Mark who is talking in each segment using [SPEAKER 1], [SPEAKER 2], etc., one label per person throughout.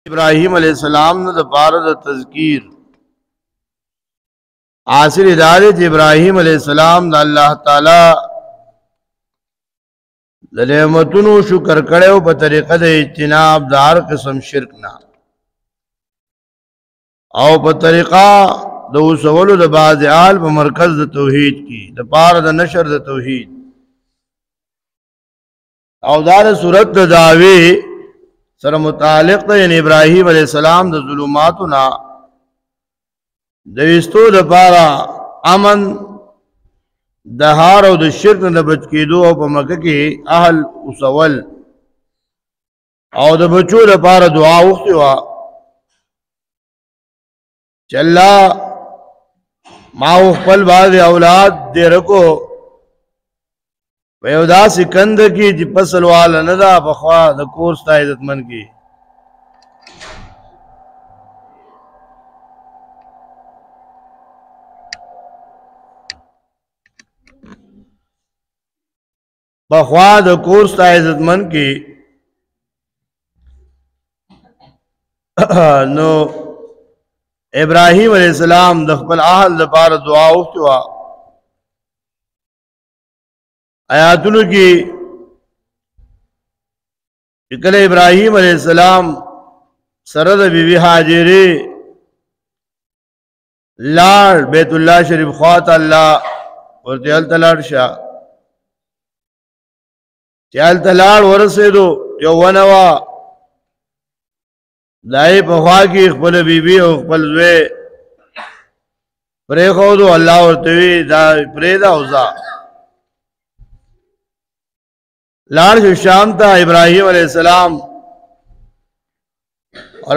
[SPEAKER 1] ابراہیم علیہ السلام نے دپارہ دا تذکیر حاصل ادارے چې ابراہیم علیہ السلام دا اللہ تعالی دا نعمتونو شکر کړو په طریقه د اجتناب د هر قسم شرک نه او په طریقه د وسولو د بعض آل په مرکز د توحید کی د پاره د نشر د توحید او دار صورت د دعوی سره متعلق ده یعنی ابراہیم علیہ السلام د ظلماتنا د وستو د پاره امن د هار او د شرک نه بچ کېدو او په مکه کې اهل وسول او د بچو لپاره دعا وکړي وا چې الله ما خپل باز اولاد دې رکو په یو داسې کند کې چې فصل والا نه ده بخوا د کور ستا عزتمن کې بخوا د کور ستا عزتمن کې نو ابراہیم علیہ السلام د خپل اهل لپاره دعا وکړه آیاتونو کې کله ابراہیم علیہ السلام سره د بیبي هاجره لاړ بیت الله شریف خواته الله ورته التلاړ شه چال تلاړ ورسېدو یو ونوا دای په خوا کې خپل بیبي او خپل زوی پرې خو دو الله ورته وی دا پرې دا اوزا لاړ شام ته ابراہیم علیہ السلام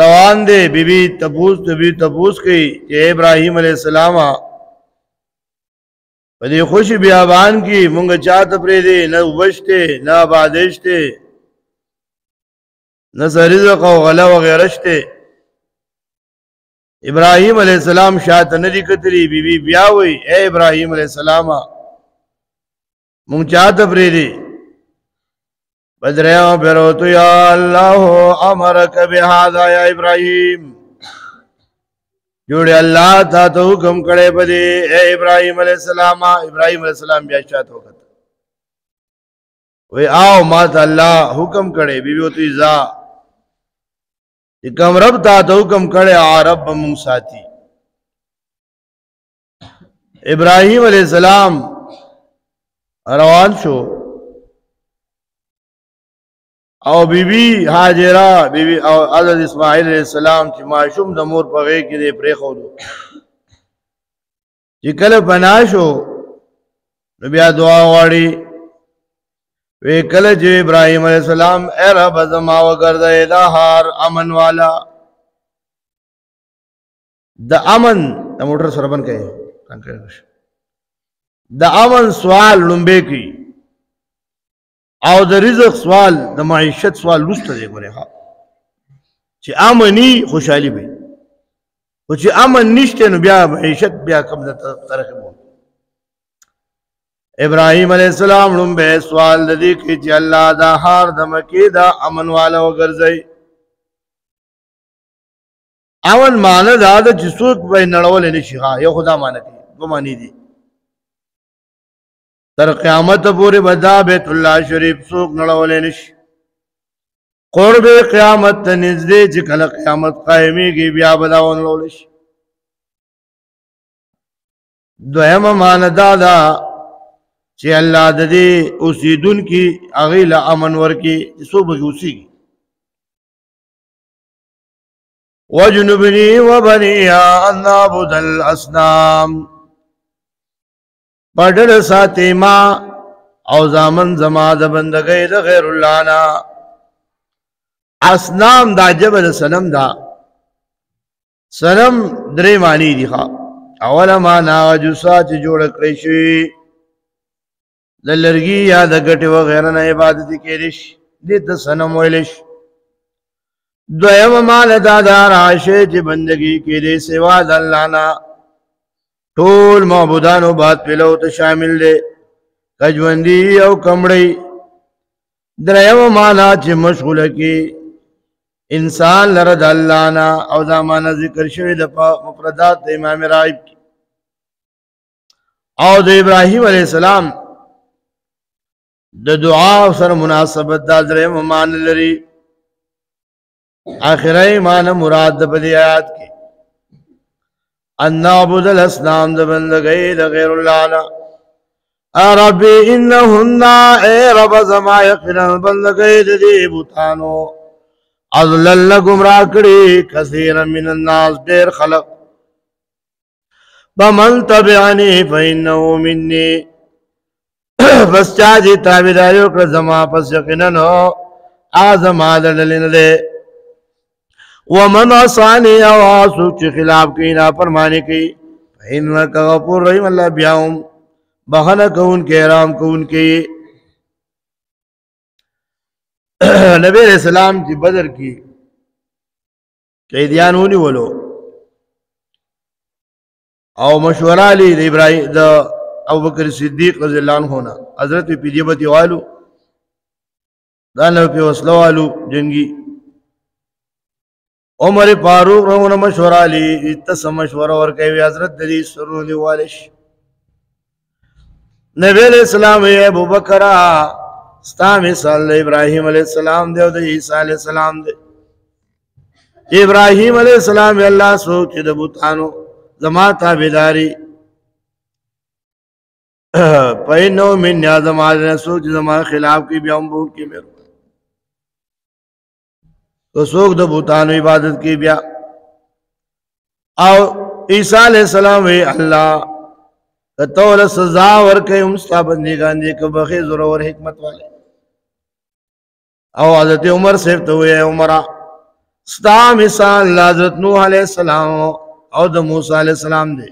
[SPEAKER 1] روان دے بیبی تپوس کی کہ ابراہیم علیہ السلام پدی خوش بیابان کی مونږ چاته پرې دی نه وبشته نه آبادشته نه رزق او غله وغیرہ شته ابراہیم علیہ السلام شاته نه دی کتلی بیبی بیا وی اے ابراہیم علیہ السلام مونږ چاته پرې دی بدریاں پیروتو یا اللہ امرک بہذا یا ابراہیم جوڑے اللہ تا تو حکم کڑے بدے اے ابراہیم علیہ السلام ابراہیم علیہ السلام بیا شاہد ہوگا وی آو ماتا اللہ حکم کڑے بیوی تو ازا کم رب تا تو حکم کڑے رب من ساتی ابراہیم علیہ السلام روان شو او بیبی حاجرہ بیبی او حضرت اسماعیل علیہ السلام چې معشوم د مور په غېږ کې دې پرې خودو چې کله پناه شو نو بیا دعا غواړي وی کله چې ابراہیم علیہ السلام اے رب زما وګرځې دا هار امن والا د امن د موټر سره بن کوي د امن سوال لومبه کی او د رزق سوال د معیشت سوال لسته دی ګوره ها چې امنی خوشحالي وي او چې امن نشته نو بیا معیشت بیا کم د طرفه مو ابراہیم علیہ السلام لومبه سوال د دې کې چې الله دا هار د مکه دا امن والا وګرځي امن معنی دا د چې څوک به نړول نشي ها یو خدا معنی دی دو معنی دي تر قیامت پوری بدا بیت اللہ شریف سوک نڑولے نش قرب قیامت نزدے چکل قیامت قائمی کی بیا بداون لولش دویم ماندہ دا چی اللہ ددی اسی دن کی اغیل امن ورکی صوبہ کی اسی کی وجنبنی وبنیا ان نعبد الاسنام پڑھل ساتی ما او زامن زما د بندگی د غیر اللہ نا اسنام دا جبل سنم دا سنم درې معنی دی خوا اولا مانا جسا چی جوڑ کریشوی د لرگی یا د گٹی وغیرہ نا عبادتی کیلش دیتا سنم ویلش دویم مال دادار عاشی چی بندگی کیلی سوا د اللہ نا ټول معبودانو بات پلو ته شامل دے کجوندی او کمڑی دریم مانا چی مشغول کی انسان لرد اللہ نا او دا مانا ذکر شوی دا مفردات دا امام رائب کی او دا ابراہیم علیہ السلام دا دعا سر مناسبت دا درہم مان لری آخرائی مانا مراد دا بدی آیات کی ان نعبد الاسنام دا بندگئی دا غیر اللہ نا ربی انہن اے رب زما یقنا بندگئی دا دی بوتانو اضلل گمراہ کری کثیرا من الناس دیر خلق فمن تبعنی فإنہو منی بس چاہتی تابداریو کر زما پس یقنن ہو آزم آدر دلین دے ومن عصانی آواسو چی خلاف کی نا فرمانی کی فإنکا غفور رحیم اللہ بیاؤم بخنا کون کے رام کون کے نبی علیہ السلام کی بدر کی قیدیان ہونی ولو او مشورہ لی دا ابراہیم دا ابو بکر صدیق رضی اللہ عنہ ہونا حضرت پی دیبتی والو دانو پی وصلو والو جنگی عمر فاروق رہونا مشورہ لی اتسا مشورہ ورکیوی حضرت دلی سرون دی والش نبی علیہ السلام اے ابو بکرہ ستا مثال ابراہیم علیہ السلام دے او دے عیسیٰ علیہ السلام دے ابراہیم علیہ السلام اللہ سوچ دے بوتانو زما تابداری پہنو من نیازم آدھنے سوچ زما خلاف کی بیاں بھول کی میرے تو سوک دے بوتانو عبادت کی بیا او عیسیٰ علیہ السلام اے اللہ تول سزا ورکے امستا بندگان دے کبخی ضرور حکمت والے او حضرت عمر صرف تو ہوئے عمرہ ستا مثال حضرت نوح علیہ السلام او دا موسیٰ علیہ السلام دے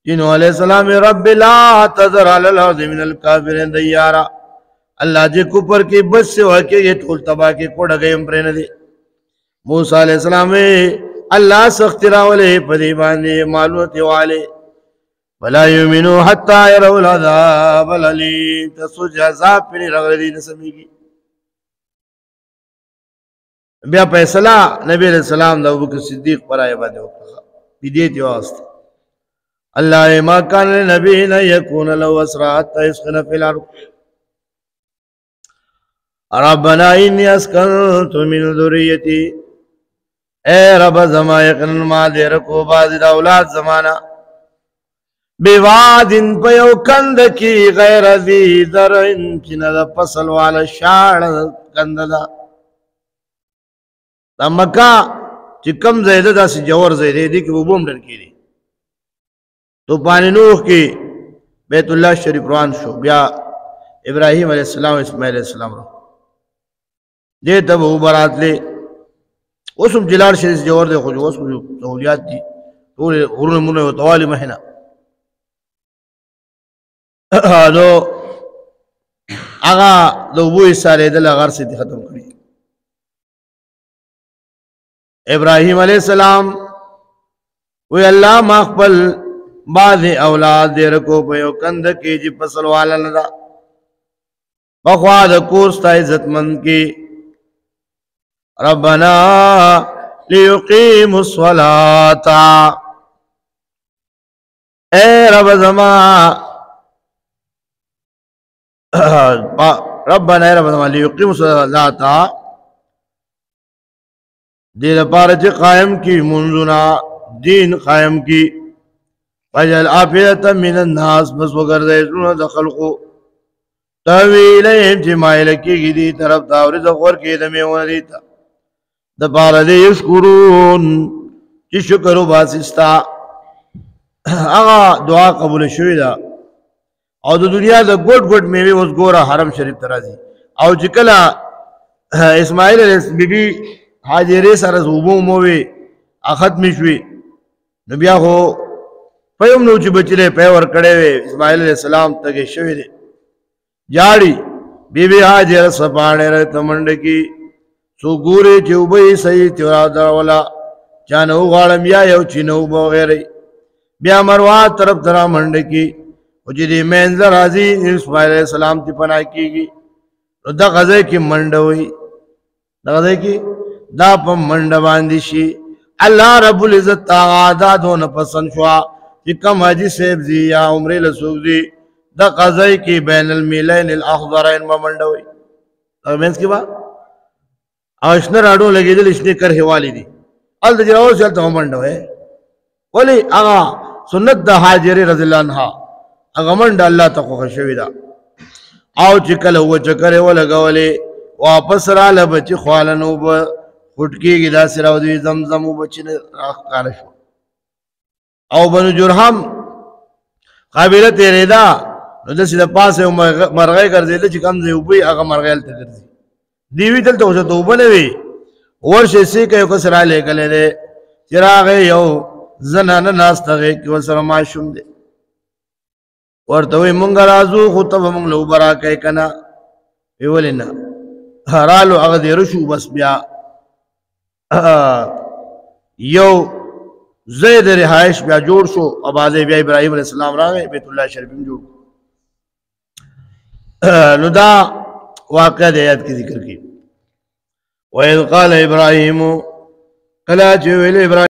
[SPEAKER 1] جنہوں علیہ السلام رب لا تذر علی الارض من الکافرین دیارا اللہ جے کپر کی بس سے ہوئے یہ ٹھول تباہ کے کوڑا گئے امپرین دے موسیٰ علیہ السلام اللہ سخت راولے پدی باندے معلومت والے ولا یؤمنو حتی یروا العذاب العلیم تسوچ عذاب پنی رغردی نسمی کی بیا پیسلا نبی علیہ السلام دا ابوبکر صدیق پر آئے باندے وقتا بیدیتی واسطے اللہ ما کان لنبی نہ یکون لو اسرا حتی اسخن فی الارض ربنا انی اسکنت من ذریتی اے رب زما یقنن ما دے رکو بازی دا اولاد زمانہ بیوادن پیو کند کی غیر ذی ذرن چنہ دا پسل والا شاڑ کند دا مکہ چی کم زیدہ دا سی جور زیدہ دی کہ وہ بوم ڈر کی دی تو پانی نوح کی بیت اللہ شریف روان شو بیا ابراہیم علیہ السلام اسماعیل علیہ السلام رو دے تب وہ برات لے اسم جلال شریف جور دے خوش اسم جو سہولیات دی پورے غرون منہ و طوالی مہینہ دو آغا دو بوئی سارے دل اغار سے ختم کری ابراہیم علیہ السلام وی اللہ مخبل بعض اولاد دے رکو پیو کند کی جی پسل والا لدا بخواد کورستا عزت مند کی ربنا لیقیم الصلاة اے رب زمان ربنا اے رب زمان لیقیم الصلاة دین پارچ قائم کی منزنا دین قائم کی وجل آفیتا من الناس بس وگردے سنو دا خلقو تاویلیم چی مائلکی کی دی طرف تاوری دا خور کی دمیون دیتا دا پاردے یشکرون چی شکرو باسستا آغا دعا قبول شوی دا او دا دنیا دا گوٹ گوٹ میوی اس گورا حرم شریف ترازی او چکلا اسماعیل علیہ بی بی حاجری سر زوبو مووی ختمی شوی نبیا خو پیم نو چی بچلے پیور کڑے وے اسماعیل علیہ السلام تکے شوی دے جاڑی بی بی حاجر سپانے رہ تمنڈ کی سو گورے چوبئی سی تیورا درولا چانو غالم یا یو چینو بغیرے بیا مروات طرف ترا منڈ کی وجدی مینزر حضی اسماعیل علیہ السلام تی پناہ کی گی دا غزے کی منڈ ہوئی دا غزے کی دا پا منڈ باندی شی اللہ رب العزت آغادا دون پسند شوا کہ کم حجی سیب زی یا عمری لسوک دی دا قضائی کی بین المیلین الاخضرین با منڈ ہوئی اگمینس کی بات اشنا راڈو لگی دل اشنے کر حوالی دی ال دا جراؤ سے التا منڈ ہوئے ولی اگا سنت دا حاجری رضی اللہ عنہ اگا منڈ اللہ تقو خشوی دا آو چکل ہوا چکرے ولگا ولی واپس را لبچی خوالنو با خٹکی گی دا سراو دوی زمزمو بچی راک کارشو او بنو جرحم قابلہ تیرے دا نو دسی دا پاسے مرغے کرزی دا چی کم زی اوبی اگا مرغیل تا کرزی دیوی تل تو اسے تو اوبنوی ورش اسی کئیو کسرا لے کلے دے چراغے یو زنانا ناستا غیق کی وسر معشوم دے ورطوی منگا رازو خطب منگ لو برا کئی کنا ایولینا حرالو اغدی رشو بس بیا یو زید رہائش بیا جوڑ شو ابازے بیا ابراہیم علیہ السلام راگے بیت اللہ شریفیم جوڑ نو دا واقعہ دے آیت کی ذکر کی وَإِذْ قَالَ إِبْرَاهِيمُ قَلَا جُوِلِ إِبْرَاهِيمُ